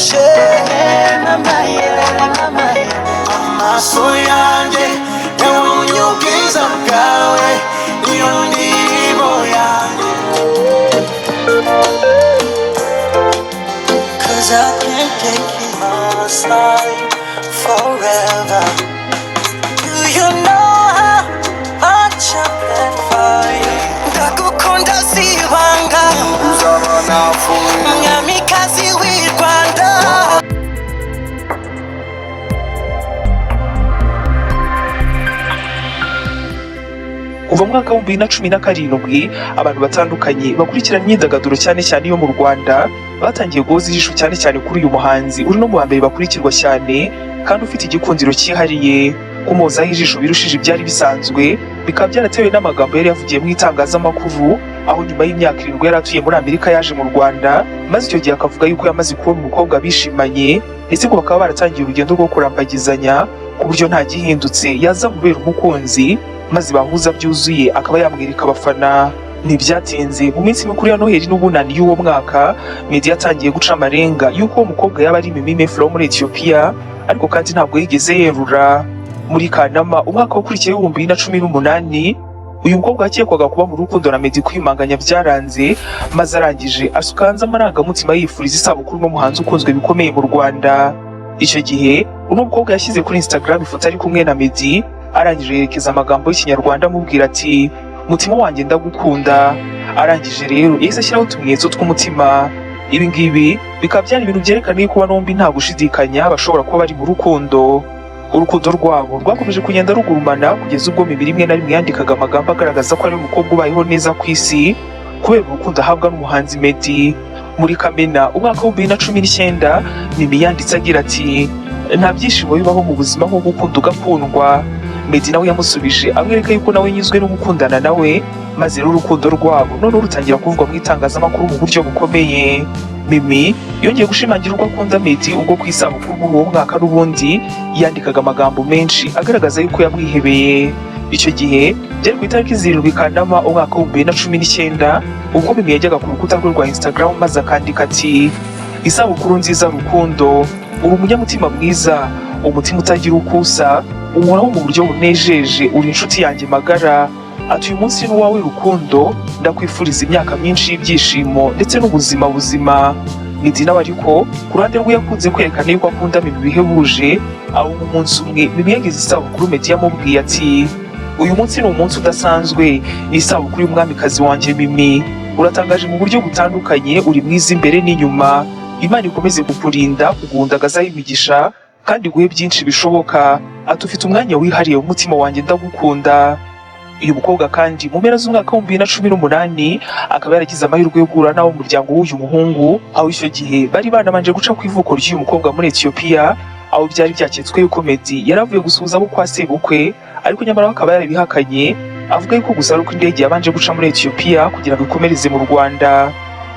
unyishe amaso yanjye yabonye ubwiza bwawe niyo ndirimbo yanjye. 'Cause I can't take you outside forever. Do you know how much I plan for you? Ndagukunda sibanga mwamikazi w'i Rwanda. Kuva mu mwaka wa 2017 abantu batandukanye bakurikirana imyidagaduro cyane cyane yo mu Rwanda batangiye guhoza ijisho cyane cyane kuri uyu muhanzi uri no mu bambere bakurikirwa cyane kandi ufite igikundiro cyihariye. Kumuhozaho ijisho birushije ibyari bisanzwe bikaba byaratewe n'amagambo yari yavugiye mu itangazamakuru aho nyuma y'imyaka 7 yari atuye muri Amerika yaje mu Rwanda, maze icyo gihe akavuga yuko yamaze kubona umukobwa bishimanye ndetse ngo bakaba baratangiye urugendo rwo kurambagizanya ku buryo nta gihindutse yaza kubera umukunzi maze bahuza byuzuye akaba yamwereka abafana. Ntibyatinze mu minsi mikuru ya Noheli n'ubunani y'uwo mwaka media yatangiye guca amarenga yuko uwo mukobwa yaba ari Mimi Meflo muri Ethiopia, ariko kandi ntabwo yigeze yerura. Muri Kanama umwaka wakurikiye w'ibihumbi 2018 uyu mukobwa yakekwaga kuba mu rukundo na Meddy kwimanganya byaranze, maze arangije asuka hanze amarangamutima yifuriza isabukuru n'umuhanzi ukunzwe bikomeye mu Rwanda. Icyo gihe uno mukobwa yashyize kuri Instagram ifoto ari kumwe na Meddy, arangije yerekeza amagambo y'ikinyarwanda amubwira ati mutima wanjye ndagukunda. Arangije rero yahise ashyiraho utumenyetso tw'umutima. Ibi ngibi bikaba byari ibintu byerekana ko bombi nta gushidikanya bashobora kuba bari mu rukundo. Urukundo rwabo rwakomeje kugenda rugurumana kugeza ubwo Mimi rimwe na rimwe yandikaga amagambo agaragaza ko ari umukobwa ubayeho neza ku isi kubera urukundo ahabwa n'umuhanzi Meddy. Muri Kamena umwaka wa 2019 Mimi yanditse agira ati nta byishimo bibaho mu buzima nko gukunda ugakundwa. Meddy nawe yamusubije amwereka yuko nawe nyuzwe no gukundana nawe, maze urukundo rwabo none rutangira kuvugwa mu itangazamakuru mu buryo bukomeye. Mimi yongeye gushimangira uko akunda Meddy ubwo ku isabukuru muri uwo mwaka n'ubundi yandikaga amagambo menshi agaragaza yuko yamwihebeye. Icyo gihe byari ku itariki 7 Kanama umwaka wa 2019 ubwo Mimi yajyaga ku rukuta rwe rwa Instagram maze akandika ati isabukuru nziza rukundo, uri umunyamutima mwiza, umutima utagira ukusa, umuhoraho mu buryo bunejeje, uri inshuti yanjye magara. Ati uyu munsi ni uwawe rukundo, ndakwifuriza imyaka myinshi y'ibyishimo ndetse n'ubuzima buzima. Meddy nawe ariko ku ruhande rwe yakunze kwerekana yuko akunda Mimi bihebuje, aho umunsi umwe Mimi yagize isabukuru Meddy yamubwiye ati uyu munsi ni umunsi udasanzwe, ni isabukuru y'umwamikazi wanjye Mimi, uratangaje mu buryo butandukanye, uri mwiza imbere n'inyuma, Imana ikomeze kukurinda kuguhundagazaho imigisha kandi guhe byinshi bishoboka. Ati ufite umwanya wihariye mu mutima wanjye ndagukunda. Uyu mukobwa kandi mu mpera z'umwaka wa 2018 akaba yaragize amahirwe yo guhura n'abo mu muryango w'uyu muhungu, aho icyo gihe bari banabanje guca ku ivuko ry'uyu mukobwa muri Ethiopia, aho byari byaketswe yuko Meddy yaravuye gusuhuza abo kwa sebukwe, ariko nyamara akaba yarabihakanye avuga yuko gusa ari uko indege yabanje guca muri Ethiopia kugira ngo ikomereze mu Rwanda.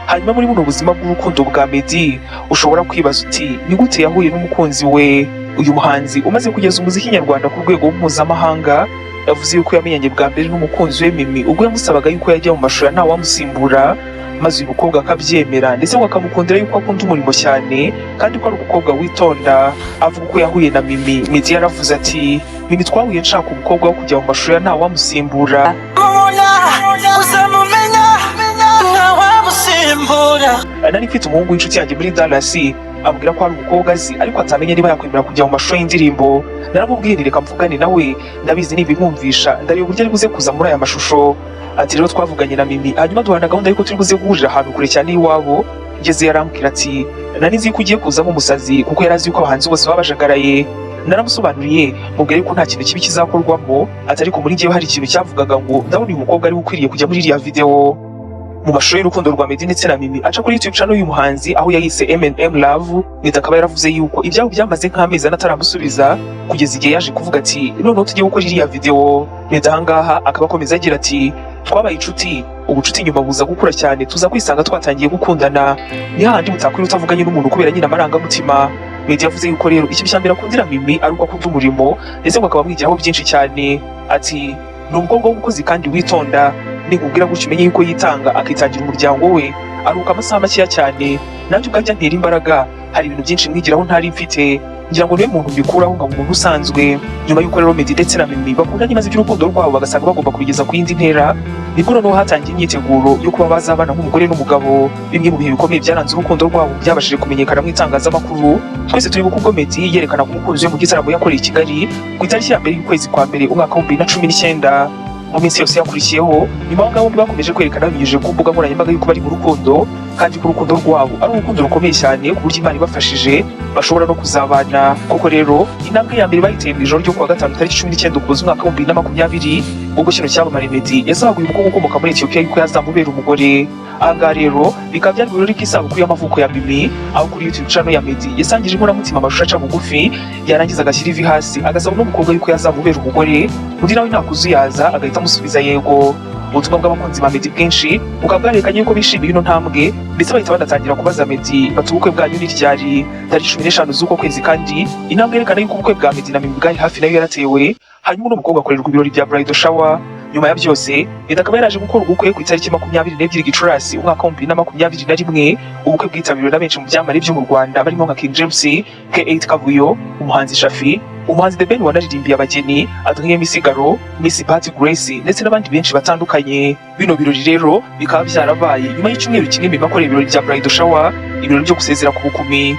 Hanyuma muri buno buzima bw'urukundo bwa Meddy ushobora kwibaza uti ni gute yahuye n'umukunzi we? Uyu muhanzi umaze kugeza umuziki nyarwanda ku rwego mpuzamahanga yavuze yuko yamenyanye bwa mbere n'umukunzi we Mimi ubwo yamusabaga yuko yajya mu mashuri nta wamusimbura, maze uyu mukobwa akabyemera ndetse ngo akamukundira yuko akunda umurimo cyane kandi ko ari umukobwa witonda. Avuga uko yahuye na Mimi, Meddy yaravuze ati Mimi twahuye nshaka umukobwa wo kujya mu mashuri nta wamusimbura. Nari mfite umuhungu w'inshuti yanjye muri Dallas ambwira ko ari umukobwa azi ariko atamenya niba yakwemera kujya mu mashuri y'indirimbo. Naramubwiye reka mvugane nawe, ndabizi nibimwumvisha ndareba uburyo ari buze kuza muri aya mashusho. Ati rero twavuganye na Mimi hanyuma duhana gahunda yuko turi buze guhurira ahantu kure cyane iwabo. Ngeze yarambwira ati nari nzi ko ugiye kuzamo umusazi kuko yari azi yuko abahanzi bose babajagaraye. Naramusobanuriye mubwira yuko nta kintu kibi kizakorwamo, ati ariko muri njyewe hari ikintu cyavugaga ngo ndabona uyu mukobwa ari ukwiriye kujya muri iriya video. Mu mashusho y'urukundo rwa Meddy ndetse na Mimi aca kuri YouTube channel y'uyu muhanzi aho yayise M&M Love, Meddy akaba yaravuze yuko ibyabo byamaze nk'amezi ataramusubiza kugeza igihe yaje kuvuga ati noneho tugiye gukora iriya video. Meddy ahangaha akaba akomeza agira ati twabaye inshuti, ubucuti nyuma buza gukura cyane tuza kwisanga twatangiye gukundana, ni hahandi mutakwira utavuganye n'umuntu kubera nyine amarangamutima. Meddy yavuze yuko rero ikintu cya mbere akundira Mimi ari uko akunda umurimo ndetse ngo akaba amwigiraho byinshi cyane. Ati ni umukobwa w'umukozi kandi witonda, nikubwira gutyo umenye yuko yitanga akitangira umuryango we, aruka amasaha makeya cyane, nanjye ubwanjye ntera imbaraga hari ibintu byinshi mwigiraho ntari mfite, ngira ngo niwe muntu mbikuraho ngo umuntu usanzwe. Nyuma y'uko rero Meddy ndetse na Mimi bakundanye maze iby'urukundo rwabo bagasanga bagomba kubigeza ku yindi ntera, nibwo noneho hatangiye imyiteguro yo kuba bazabana nk'umugore n'umugabo. Bimwe mu bihe bikomeye byaranze urukundo rwabo byabashije kumenyekana mu itangazamakuru. Twese turibuka ubwo Meddy yerekana ku mukunzi we mu gitaramo yakoreye i Kigali ku itariki ya mbere y'ukwezi kwa mbere umwaka wa 2019. Mu minsi yose yakurikiyeho nyuma aho ngaho bakomeje kwerekana binyujije ku mbuga nkoranyambaga yuko bari mu rukundo, kandi ko urukundo rwabo ari urukundo rukomeye cyane ku buryo Imana ibafashije bashobora no kuzabana. Koko rero intambwe ya mbere bayiteye mu ijoro ryo kuwa gatanu tariki 19 Ukuboza umwaka wa 2020 ubwo kino cyamamare Meddy yasabaguye umukobwa ukomoka muri Ethiopia yuko yazamubera umugore. Ahangaha rero bikaba byari ibirori by'isabukuru y'amavuko ya Mimi, aho kuri YouTube channel ya Meddy yasangije inkoramutima amashusho aca bugufi, yarangiza agashyira ivi hasi agasaba n'umukobwa yuko yazamubera umugore, undi nawe nakuzuyaza agahita amusubiza yego. Ubutumwa bw'abakunzi ba Meddy bwinshi bukaba bwarekanye yuko bishimiye ino ntambwe, ndetse bahita banatangira kubaza Meddy bati ubukwe bwanyu ni ryari? Tariki 15 z'uko kwezi, kandi intambwe yerekana yuko ubukwe bwa Meddy na Mimi bwari hafi nayo yaratewe. Hanyuma n'umukobwa akorerwa ibirori bya bridal shower. Nyuma ya byose Meddy akaba yaraje gukora ubukwe ku itariki 22 Gicurasi umwaka wa 2021. Ubukwe bwitabiriwe na benshi mu byamamare byo mu Rwanda barimo nka King James, K8 Kavuyo, umuhanzi Shafi, umuhanzi The Ben wanaririmbiye abageni Adrien Misigaro, Miss Patty Grace ndetse n'abandi benshi batandukanye. Bino birori rero bikaba byarabaye nyuma y'icyumweru kimwe Mimi akorera ibirori bya bridal shower, ibirori byo gusezera ku bukumi.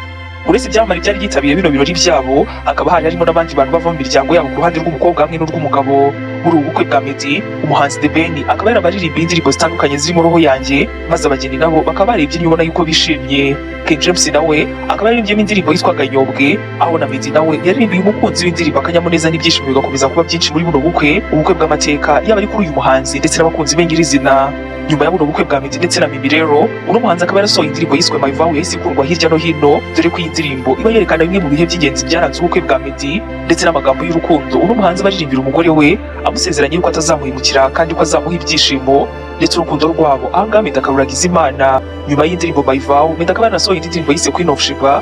Uretse ibyamamare byari byitabiriye bino birori byabo, hakaba hari harimo n'abandi bantu bava mu miryango yabo ku ruhande rw'umukobwa hamwe n'urw'umugabo. Muri ubu bukwe bwa Meddy umuhanzi The Ben akaba yarabaririmbiye indirimbo zitandukanye zirimo Roho Yanjye, maze abageni nabo bakaba barebye ubona yuko bishimye. King James nawe akaba yarimbyemo indirimbo yitwaga Nyobwe, aho na Meddy nawe yaririmbiye umukunzi w'indirimbo Akanyamuneza n'ibyishimo bigakomeza kuba byinshi muri buno bukwe, ubukwe bw'amateka yaba ari kuri uyu muhanzi ndetse n'abakunzi be nyirizina. Nyuma ya buno bukwe bwa Meddy ndetse na Mimi rero uno muhanzi akaba yarasohoye indirimbo yiswe My Vow yahise ikundwa hirya no hino, dore ko iyi ndirimbo iba yerekana bimwe mu bihe by'ingenzi byaranze ubukwe bwa Meddy ndetse n'amagambo y'urukundo uno muhanzi baririmbira umugore we amusezeranya yuko atazamuhemukira kandi ko azamuha ibyishimo ndetse urukundo rwabo. Ahangaha Meddy akaruragiza Imana. Nyuma y'indirimbo My Vow Meddy akaba yarasohoye indirimbo yise Queen of Sheba,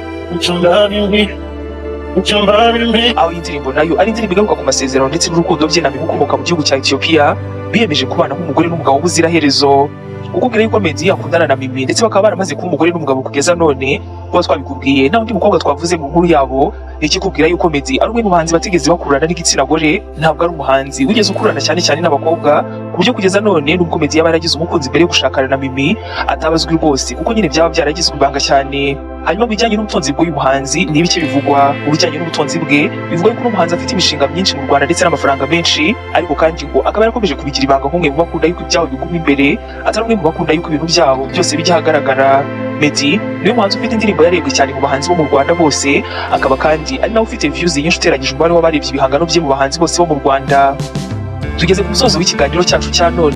aho iyi ndirimbo nayo ari indirimbo igaruka ku masezerano ndetse n'urukundo bye na Mimi ukomoka mu gihugu cya Ethiopia, biyemeje kubana nk'umugore n'umugabo ubuziraherezo. Ukubwira yuko Meddy akundana na Mimi ndetse bakaba baramaze kuba umugore n'umugabo kugeza none, kuba twabikubwiye nta undi mukobwa twavuze mu nkuru yabo, ikikubwira yuko Meddy ari umwe mu bahanzi batigeze bakurana n'igitsina gore. Ntabwo ari umuhanzi wigeze ukurana cyane cyane n'abakobwa, ku buryo kugeza none nubwo Meddy yaba yaragize umukunzi mbere yo gushakana na Mimi atabazwi rwose, kuko nyine byaba byaragizwe ibanga cyane. Hanyuma bijyanye n'ubutunzi bw'uyu muhanzi ni ibiki bivugwa? Ubujyanye n'ubutunzi bwe bivugwa yuko umuhanzi afite imishinga myinshi mu Rwanda ndetse n'amafaranga menshi, ariko kandi ngo akaba yarakomeje kubigira ibanga nk'umwe mu bakunda yuko ibyabo biguma imbere, atari umwe mu bakunda yuko ibintu byabo byose bijya ahagaragara. Meddy niwe muhanzi ufite indirimbo yarebwe cyane mu bahanzi bo mu Rwanda bose, akaba kandi ari nawe ufite views nyinshi uteranyije umubare w'abarebye ibihangano bye mu bahanzi bose bo mu Rwanda. Tugeze ku musozo w'ikiganiro cyacu cya none.